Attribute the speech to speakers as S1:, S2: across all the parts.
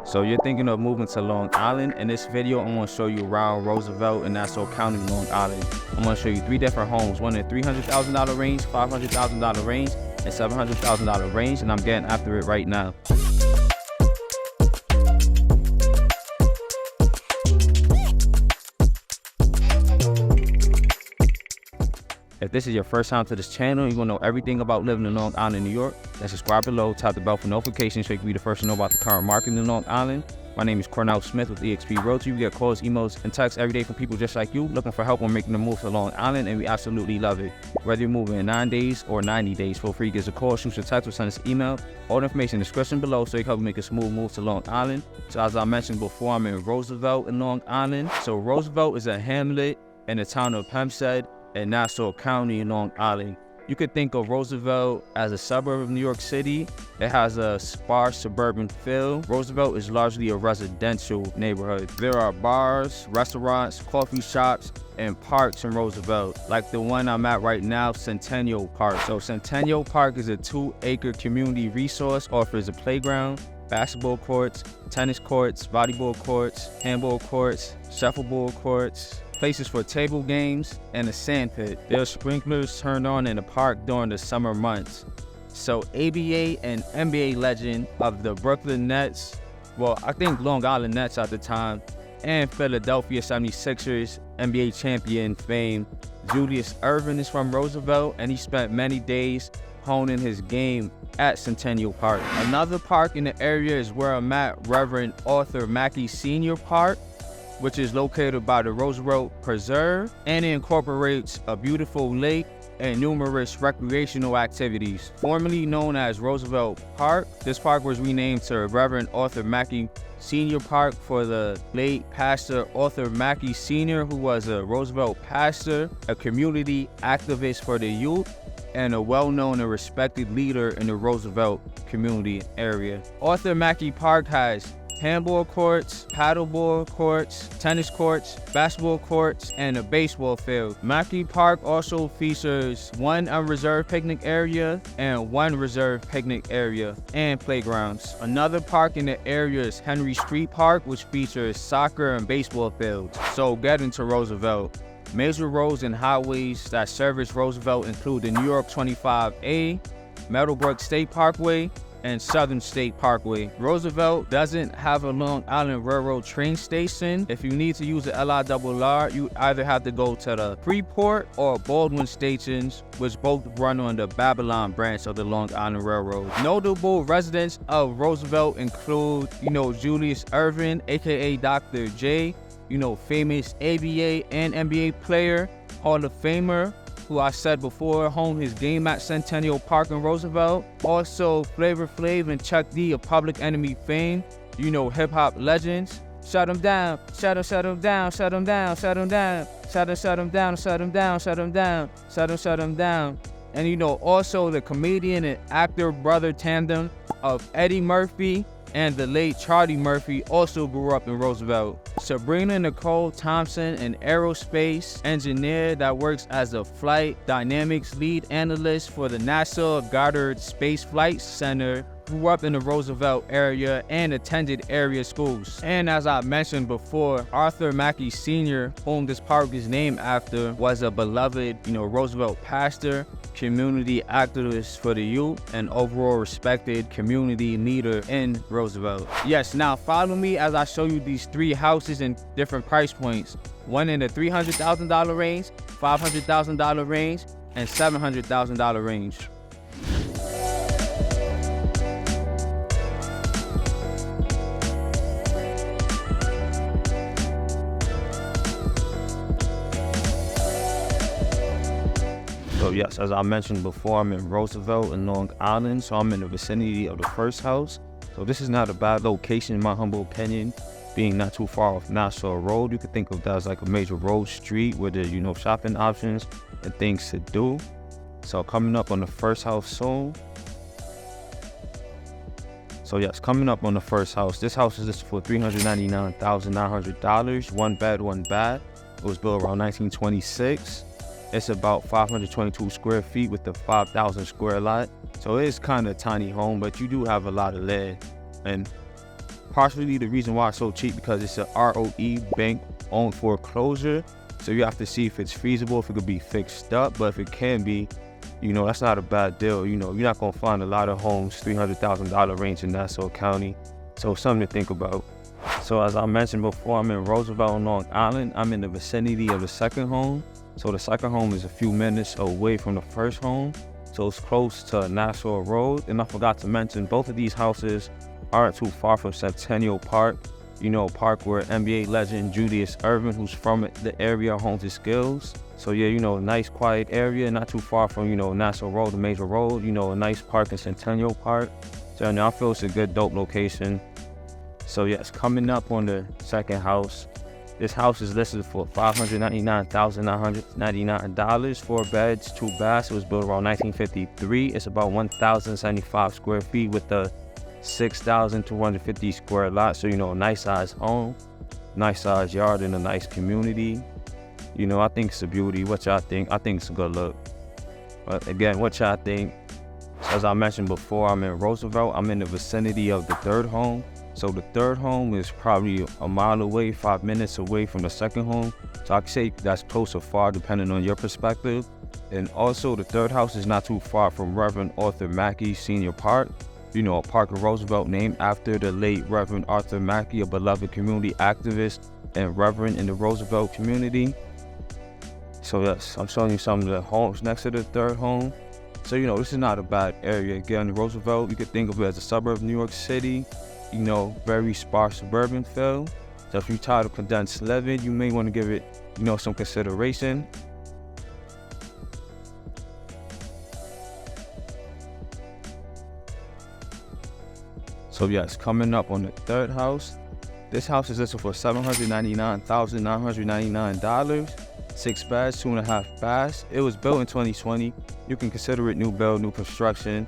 S1: So you're thinking of moving to Long Island. In this video, I'm going to show you around Roosevelt and Nassau County, Long Island. I'm going to show you 3 different homes, one in $300,000 range, $500,000 range, and $700,000 range, and I'm getting after it right now. If this is your first time to this channel, you want to know everything about living in Long Island, New York, then subscribe below, tap the bell for notifications so you can be the first to know about the current market in Long Island. My name is Cornell Smith with eXp Realty. We get calls, emails, and texts every day from people just like you looking for help on making the move to Long Island, and we absolutely love it. Whether you're moving in 9 days or 90 days, feel free to give us a call, shoot us a text, or send us an email. All the information in the description below so you can help me make a smooth move to Long Island. So as I mentioned before, I'm in Roosevelt in Long Island. So Roosevelt is a hamlet in the town of Hempstead in Nassau County in Long Island. You could think of Roosevelt as a suburb of New York City. It has a sparse suburban feel. Roosevelt is largely a residential neighborhood. There are bars, restaurants, coffee shops, and parks in Roosevelt, like the one I'm at right now, Centennial Park. So Centennial Park is a 2-acre community resource, offers a playground, basketball courts, tennis courts, volleyball courts, handball courts, shuffleboard courts, places for table games, and a sand pit. There are sprinklers turned on in the park during the summer months. So ABA and NBA legend of the Brooklyn Nets, well, I think Long Island Nets at the time, and Philadelphia 76ers NBA champion fame, Julius Erving is from Roosevelt, and he spent many days honing his game at Centennial Park. Another park in the area is where I'm at, Reverend Arthur Mackey Sr. Park, which is located by the Roosevelt Preserve, and it incorporates a beautiful lake and numerous recreational activities. Formerly known as Roosevelt Park, this park was renamed to Reverend Arthur Mackey Sr. Park for the late Pastor Arthur Mackey Sr., who was a Roosevelt pastor, a community activist for the youth, and a well-known and respected leader in the Roosevelt community area. Arthur Mackey Park has handball courts, paddleball courts, tennis courts, basketball courts, and a baseball field. Mackey Park also features 1 unreserved picnic area and 1 reserved picnic area and playgrounds. Another park in the area is Henry Street Park, which features soccer and baseball fields. So getting to Roosevelt. Major roads and highways that service Roosevelt include the New York 25A, Meadowbrook State Parkway, and Southern State Parkway. Roosevelt doesn't have a Long Island Railroad train station. If you need to use the LIRR, you either have to go to the Freeport or Baldwin stations, which both run on the Babylon branch of the Long Island Railroad. Notable residents of Roosevelt include, Julius Erving, aka Dr. J, famous ABA and NBA player, Hall of Famer, who I said before honed his game at Centennial Park in Roosevelt. Also, Flavor Flav and Chuck D of Public Enemy fame, hip-hop legends. Shut them down, shut them down, shut them down, shut them down, shut them down, shut them down, shut them down, shut them down. And also the comedian and actor brother tandem of Eddie Murphy and the late Charlie Murphy also grew up in Roosevelt. Sabrina Nicole Thompson, an aerospace engineer that works as a flight dynamics lead analyst for the NASA Goddard Space Flight Center, grew up in the Roosevelt area and attended area schools. And as I mentioned before, Arthur Mackey Sr., whom this park is named after, was a beloved, Roosevelt pastor, community activist for the youth, and overall respected community leader in Roosevelt. Yes, now follow me as I show you these 3 houses in different price points. One in the $300,000 range, $500,000 range, and $700,000 range. So yes, as I mentioned before, I'm in Roosevelt in Long Island, so I'm in the vicinity of the first house. So this is not a bad location in my humble opinion, being not too far off Nassau Road. You could think of that as like a major road street where there's, shopping options and things to do. So coming up on the first house soon. So yes, coming up on the first house. This house is listed for $399,900, 1 bed, 1 bath. It was built around 1926. It's about 522 square feet with the 5,000 square lot. So it's kind of a tiny home, but you do have a lot of land. And partially the reason why it's so cheap because it's a ROE bank-owned foreclosure. So you have to see if it's feasible, if it could be fixed up. But if it can be, that's not a bad deal. You're not gonna find a lot of homes $300,000 range in Nassau County. So something to think about. So as I mentioned before, I'm in Roosevelt Long Island. I'm in the vicinity of the second home. So the second home is a few minutes away from the first home. So it's close to Nassau Road. And I forgot to mention, both of these houses aren't too far from Centennial Park. Park where NBA legend Julius Erving, who's from the area, honed his skills. So yeah, nice quiet area, not too far from, Nassau Road, the major road, a nice park in Centennial Park. So I feel it's a good, dope location. So yes, coming up on the second house. This house is listed for $599,999, 4 beds, 2 baths. It was built around 1953. It's about 1,075 square feet with a 6,250 square lot. So, a nice size home, nice size yard, and a nice community. I think it's a beauty. What y'all think? I think it's a good look. But again, what y'all think? As I mentioned before, I'm in Roosevelt. I'm in the vicinity of the third home. So the third home is probably a mile away, 5 minutes away from the second home. So I could say that's close or far depending on your perspective. And also the third house is not too far from Reverend Arthur Mackey Senior Park. A park in Roosevelt named after the late Reverend Arthur Mackey, a beloved community activist and reverend in the Roosevelt community. So yes, I'm showing you some of the homes next to the third home. So this is not a bad area. Again, Roosevelt, you could think of it as a suburb of New York City. Very sparse suburban feel. So if you're tired of condensed living, you may want to give it, some consideration. So yes, coming up on the third house. This house is listed for $799,999, 6 beds, 2.5 baths. It was built in 2020. You can consider it new build, new construction.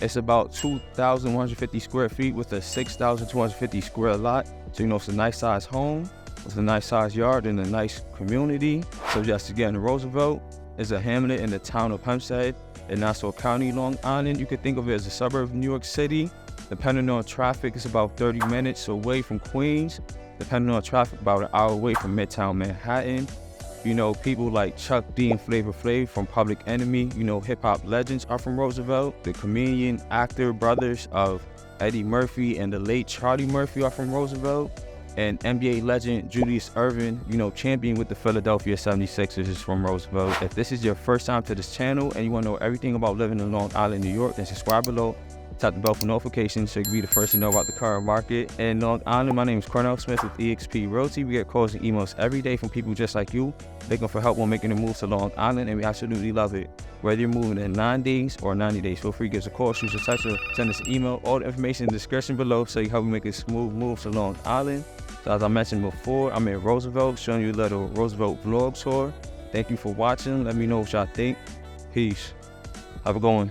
S1: It's about 2,150 square feet with a 6,250 square lot. So, it's a nice size home with a nice size yard and a nice community. So just again, Roosevelt is a hamlet in the town of Hempstead in Nassau County, Long Island. You could think of it as a suburb of New York City. Depending on traffic, it's about 30 minutes away from Queens. Depending on traffic, about an hour away from Midtown Manhattan. People like Chuck D and Flavor Flav from Public Enemy, hip-hop legends are from Roosevelt. The comedian, actor, brothers of Eddie Murphy and the late Charlie Murphy are from Roosevelt. And NBA legend Julius Erving, champion with the Philadelphia 76ers is from Roosevelt. If this is your first time to this channel and you want to know everything about living in Long Island, New York, then subscribe below. Tap the bell for notifications so you can be the first to know about the current market. In Long Island, my name is Cornell Smith with eXp Realty. We get calls and emails every day from people just like you, looking for help when making a move to Long Island, and we absolutely love it. Whether you're moving in 9 days or 90 days, feel free to give us a call, shoot us a text, or send us an email. All the information in the description below so you help me make a smooth move to Long Island. So as I mentioned before, I'm in Roosevelt, showing you a little Roosevelt vlog tour. Thank you for watching. Let me know what y'all think. Peace. Have a good one.